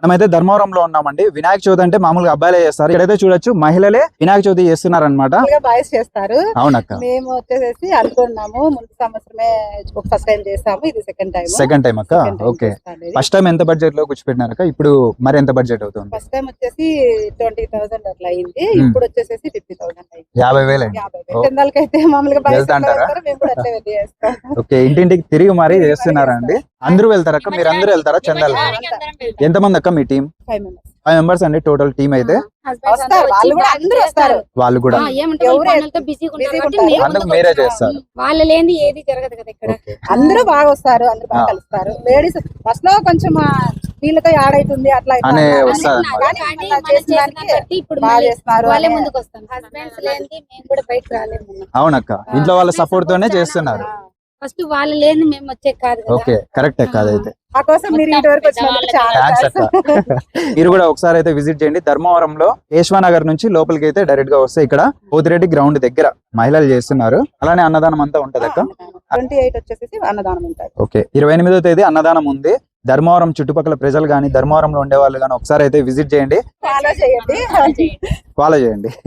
మనమైతే ధర్మవరంలో ఉన్నామండి. వినాయక చవితి అంటే మామూలుగా అబ్బాయిలే చేస్తారు. ఇక్కడైతే చూడొచ్చు మహిళలే వినాయక చవితి చేస్తున్నారన్నమాట. బాయ్స్ చేస్తారు. అవునక్క. మేము వచ్చేసి అనుకున్నాము ముందు సంవత్సరమే ఫస్ట్ టైం చేసాము, ఇది సెకండ్ టైం అక్క. ఓకే, ఫస్ట్ టైం ఎంత బడ్జెట్ లో కూర్చోపెట్టినారక్క? ఇప్పుడు మరి ఎంత బడ్జెట్ అవుతుంది? ఫస్ట్ టైం వచ్చేసి 20,000 అట్లా అయింది. ఇప్పుడు వచ్చేసి 50,000 అయింది. 50,000 చందాలకైతే మామూలుగా బాయ్స్ వెళ్తాంటారా? మేము కూడా అట్లే వెళ్ళి చేస్తాం. ఓకే, ఇంటింటికి తిరిగి మరీ చేస్తున్నారండి. అందరూ వెళ్తారక్క? మీరు అందరూ వెళ్తారా చందాలు? ఎంతమంది అక్క మీ టీం? 5 members. 5 members అండి టోటల్ టీం అయితే. వస్తారు, వాళ్ళు కూడా అందరూ వస్తారు. వాళ్ళు కూడా అందుకు మీరే చేస్తారు. వాళ్ళ లేని ఏది జరగదు కదా ఇక్కడ. అందరూ బాగా వస్తారు, అందరూ బాగా కలుస్తారు. లేడీస్ ఫస్ట్ లో కొంచెం వీళ్ళతో యాడ్ అవుతుంది అట్లా అనే వస్తారు. ఇప్పుడు బాగా చేస్తున్నారు. వాళ్ళే ముందుకు వస్తాం. హస్బెండ్స్ లేని మేము కూడా బయటకు రాలేము. అవునక్క, ఇంట్లో వాళ్ళ సపోర్ట్ తోనే చేస్తున్నారు. ఫస్ట్ వాళ్ళు లేని మేము వచ్చే కాదు. ఓకే, కరెక్ట్ అక్క. అదైతే ఆ కోసం మీరు ఇంతవరకు వచ్చినందుకు చాలా థాంక్స్ అక్క. మీరు కూడా ఒకసారి అయితే విజిట్ చేయండి. ధర్మవరంలో కేశవానగర్ నుంచి లోపలికి అయితే డైరెక్ట్ గా వస్తే ఇక్కడ పోతిరెడ్డి గ్రౌండ్ దగ్గర మహిళలు చేస్తున్నారు. అలానే అన్నదానం అంతా ఉంటది అక్క. 28 వచ్చేసి అన్నదానం ఉంటుంది. ఓకే, 28వ తేదీ అన్నదానం ఉంది. ధర్మవరం చుట్టుపక్కల ప్రజలు గానీ ధర్మవరంలో ఉండే వాళ్ళు గానీ ఒకసారి అయితే విజిట్ చేయండి, ఫాలో చేయండి. ఫాలో చేయండి.